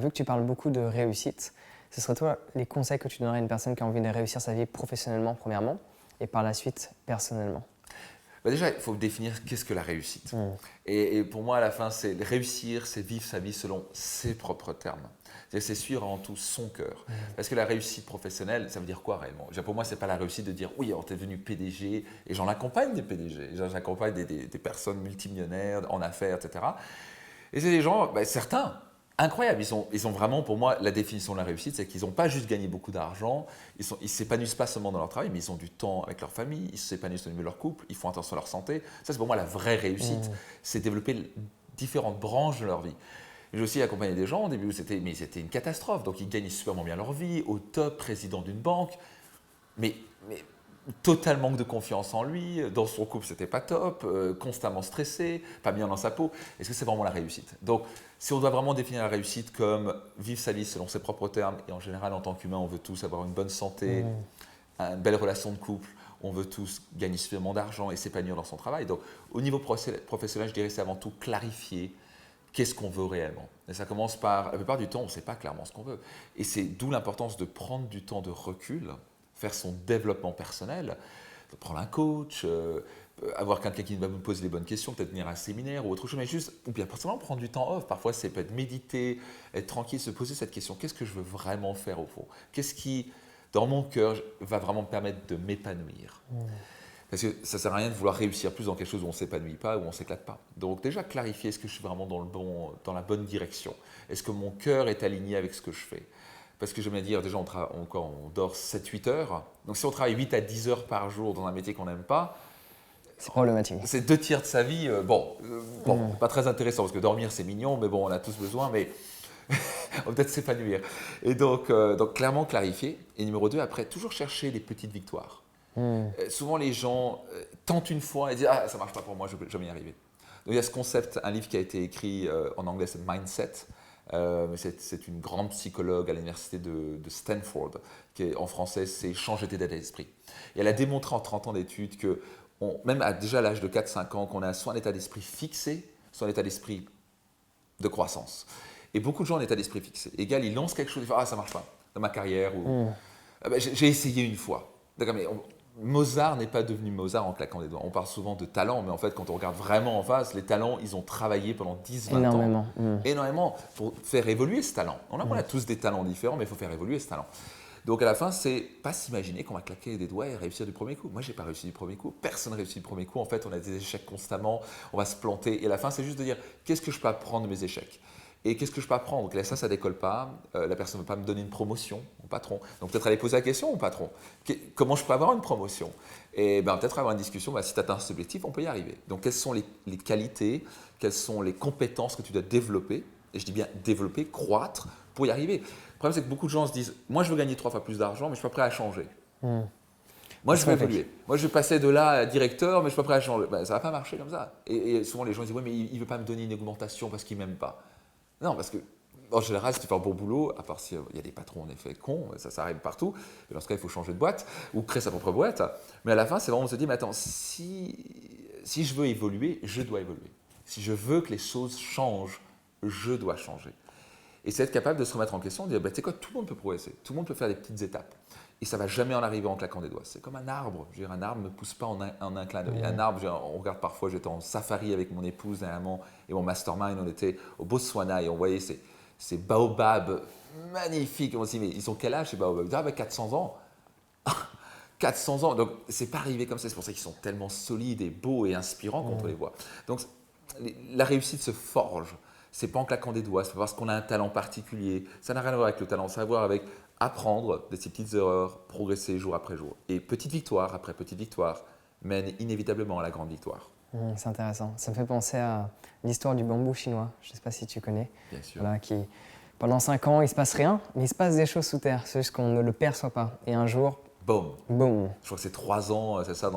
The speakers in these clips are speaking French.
vu que tu parles beaucoup de réussite, ce serait toi les conseils que tu donnerais à une personne qui a envie de réussir sa vie professionnellement, premièrement, et par la suite, personnellement? Déjà, il faut définir qu'est-ce que la réussite. Et pour moi, à la fin, c'est réussir, c'est vivre sa vie selon ses propres termes. C'est suivre avant tout son cœur. Parce que la réussite professionnelle, ça veut dire quoi réellement? Pour moi, ce n'est pas la réussite de dire oui, tu es devenu PDG, et j'en accompagne des PDG, j'accompagne des personnes multimillionnaires en affaires, etc. Et c'est des gens, certains, incroyables. Ils ont vraiment, pour moi, la définition de la réussite, c'est qu'ils n'ont pas juste gagné beaucoup d'argent, ils ne s'épanouissent pas seulement dans leur travail, mais ils ont du temps avec leur famille, ils s'épanouissent au niveau de leur couple, ils font attention à leur santé. Ça, c'est pour moi la vraie réussite. C'est développer différentes branches de leur vie. J'ai aussi accompagné des gens au début où c'était une catastrophe. Donc, ils gagnent super bien leur vie, au top, président d'une banque, mais total manque de confiance en lui, dans son couple c'était pas top, constamment stressé, pas bien dans sa peau. Est-ce que c'est vraiment la réussite? Donc si on doit vraiment définir la réussite comme vivre sa vie selon ses propres termes, et en général en tant qu'humain on veut tous avoir une bonne santé, une belle relation de couple, on veut tous gagner suffisamment d'argent et s'épanouir dans son travail. Donc au niveau professionnel je dirais c'est avant tout clarifier qu'est-ce qu'on veut réellement. Et ça commence par, la plupart du temps on ne sait pas clairement ce qu'on veut. Et c'est d'où l'importance de prendre du temps de recul, faire son développement personnel, prendre un coach, avoir quelqu'un qui va me poser les bonnes questions, peut-être venir à un séminaire ou autre chose, mais juste, ou bien forcément prendre du temps off. Parfois, c'est peut-être méditer, être tranquille, se poser cette question. Qu'est-ce que je veux vraiment faire au fond? Qu'est-ce qui, dans mon cœur, va vraiment me permettre de m'épanouir? Parce que ça ne sert à rien de vouloir réussir plus dans quelque chose où on ne s'épanouit pas, où on ne s'éclate pas. Donc déjà, clarifier, est-ce que je suis vraiment dans la bonne direction? Est-ce que mon cœur est aligné avec ce que je fais? Parce que je vais dire, déjà, on dort 7-8 heures. Donc, si on travaille 8 à 10 heures par jour dans un métier qu'on n'aime pas, c'est problématique. C'est 2 tiers de sa vie. Pas très intéressant, parce que dormir, c'est mignon, mais bon, on a tous besoin, mais on va peut-être s'épanouir. Et donc, clairement, clarifier. Et numéro 2, après, toujours chercher les petites victoires. Souvent, les gens tentent une fois et disent « Ah, ça ne marche pas pour moi, je ne vais jamais y arriver ». Donc, il y a ce concept, un livre qui a été écrit en anglais, c'est Mindset. C'est une grande psychologue à l'université de Stanford, qui en français, c'est changer d'état d'esprit. Et elle a démontré en 30 ans d'études que, même déjà à l'âge de 4-5 ans, qu'on a soit un état d'esprit fixé, soit un état d'esprit de croissance. Et beaucoup de gens ont un état d'esprit fixé. Égal, ils lancent quelque chose, ils font « Ah, ça ne marche pas dans ma carrière. » J'ai essayé une fois. D'accord, mais Mozart n'est pas devenu Mozart en claquant des doigts. On parle souvent de talent, mais en fait, quand on regarde vraiment en face, les talents, ils ont travaillé pendant 10-20 ans. Énormément pour faire évoluer ce talent. On a tous des talents différents, mais il faut faire évoluer ce talent. Donc à la fin, c'est pas s'imaginer qu'on va claquer des doigts et réussir du premier coup. Moi, j'ai pas réussi du premier coup. Personne n'a réussi du premier coup. En fait, on a des échecs constamment. On va se planter. Et à la fin, c'est juste de dire qu'est-ce que je peux apprendre de mes échecs. Et qu'est-ce que je peux apprendre? Donc là, ça ne décolle pas. La personne ne veut pas me donner une promotion, mon patron. Donc peut-être aller poser la question au patron. Comment je peux avoir une promotion? Et peut-être avoir une discussion. Si tu atteins cet objectif, on peut y arriver. Donc quelles sont les qualités, quelles sont les compétences que tu dois développer? Et je dis bien développer, croître pour y arriver. Le problème, c'est que beaucoup de gens se disent moi, je veux gagner 3 fois plus d'argent, mais je ne suis pas prêt à changer. Moi, je veux évoluer. Moi, je vais passer de là à directeur, mais je ne suis pas prêt à changer. Ça ne va pas marcher comme ça. Et souvent, les gens disent oui, mais il ne veut pas me donner une augmentation parce qu'il ne m'aime pas. Non, parce que en général, si tu fais un bon boulot, à part s'il y a des patrons en effet cons, ça arrive partout, et dans ce cas, il faut changer de boîte ou créer sa propre boîte. Mais à la fin, c'est vraiment on se dit, mais attends, si je veux évoluer, je dois évoluer. Si je veux que les choses changent, je dois changer. Et c'est être capable de se remettre en question, de dire, tu sais quoi, tout le monde peut progresser, tout le monde peut faire des petites étapes. Et ça ne va jamais en arriver en claquant des doigts. C'est comme un arbre. Je veux dire, un arbre ne pousse pas en un clin d'œil. Un arbre, on regarde parfois, j'étais en safari avec mon épouse dernièrement et mon mastermind, on était au Botswana et on voyait ces baobabs magnifiques. On se dit, mais ils ont quel âge ces baobabs? Ah, 400 ans. 400 ans. Donc, ce n'est pas arrivé comme ça. C'est pour ça qu'ils sont tellement solides et beaux et inspirants quand on les voit. Donc, la réussite se forge. Ce n'est pas en claquant des doigts, c'est pas parce qu'on a un talent particulier. Ça n'a rien à voir avec le talent, ça a à voir avec apprendre de ces petites erreurs, progresser jour après jour. Et petite victoire après petite victoire mène inévitablement à la grande victoire. C'est intéressant. Ça me fait penser à l'histoire du bambou chinois. Je ne sais pas si tu connais. Bien sûr. Voilà, pendant 5 ans, il ne se passe rien, mais il se passe des choses sous terre. C'est juste qu'on ne le perçoit pas. Et un jour, boum. Je crois que c'est 3 ans, c'est ça,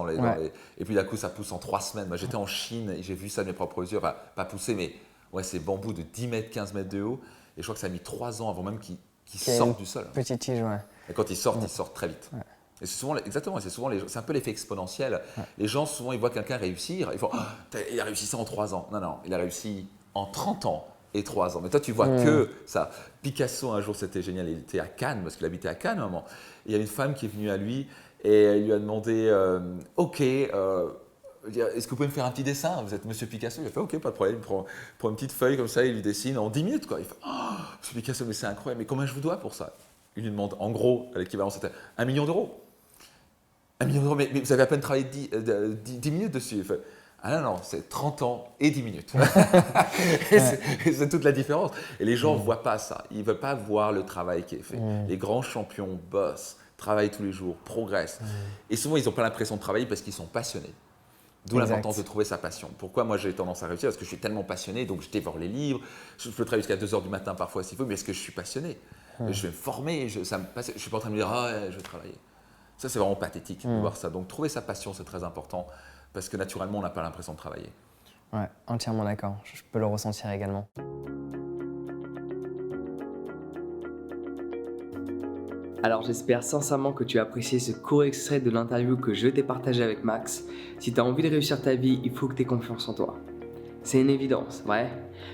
et puis d'un coup, ça pousse en 3 semaines. Moi, j'étais en Chine et j'ai vu ça de mes propres yeux. Enfin, pas pousser, mais c'est bambous de 10 mètres, 15 mètres de haut. Et je crois que ça a mis 3 ans avant même qu'ils sortent du sol. Petite tige, ouais. Et quand ils sortent très vite. Ouais. Et c'est souvent, exactement, c'est un peu l'effet exponentiel. Ouais. Les gens, souvent, ils voient quelqu'un réussir, ils font il a réussi ça en 3 ans. Non, il a réussi en 30 ans et 3 ans. Mais toi, tu vois que ça. Picasso, un jour, c'était génial. Il était à Cannes, parce qu'il habitait à Cannes à un moment. Et il y a une femme qui est venue à lui et elle lui a demandé Ok, est-ce que vous pouvez me faire un petit dessin? Vous êtes Monsieur Picasso? Il a fait Ok, pas de problème. Il prend une petite feuille comme ça, il lui dessine en 10 minutes. Quoi. Il fait Monsieur Picasso, mais c'est incroyable. Mais combien je vous dois pour ça? Il lui demande, en gros, l'équivalent, c'était 1 million d'euros. 1 million d'euros, mais vous avez à peine travaillé 10 minutes dessus. Il fait, ah non, c'est 30 ans et 10 minutes. Et c'est toute la différence. Et les gens ne voient pas ça. Ils ne veulent pas voir le travail qui est fait. Les grands champions bossent, travaillent tous les jours, progressent. Et souvent, ils n'ont pas l'impression de travailler parce qu'ils sont passionnés. D'où l'importance de trouver sa passion. Pourquoi moi j'ai tendance à réussir? Parce que je suis tellement passionné, donc je dévore les livres. Je peux travailler jusqu'à 2h du matin parfois s'il faut, mais est-ce que je suis passionné? Je vais me former, ça me passionne. Je ne suis pas en train de me dire je vais travailler. Ça, c'est vraiment pathétique de voir ça. Donc, trouver sa passion, c'est très important parce que naturellement, on n'a pas l'impression de travailler. Ouais, entièrement d'accord. Je peux le ressentir également. Alors j'espère sincèrement que tu as apprécié ce court extrait de l'interview que je t'ai partagé avec Max. Si tu as envie de réussir ta vie, il faut que tu aies confiance en toi. C'est une évidence, ouais.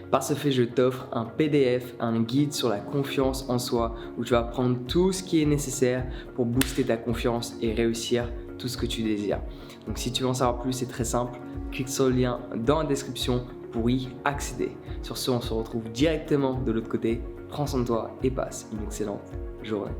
Par ce fait, je t'offre un PDF, un guide sur la confiance en soi où tu vas apprendre tout ce qui est nécessaire pour booster ta confiance et réussir tout ce que tu désires. Donc si tu veux en savoir plus, c'est très simple. Clique sur le lien dans la description pour y accéder. Sur ce, on se retrouve directement de l'autre côté. Prends soin de toi et passe une excellente journée.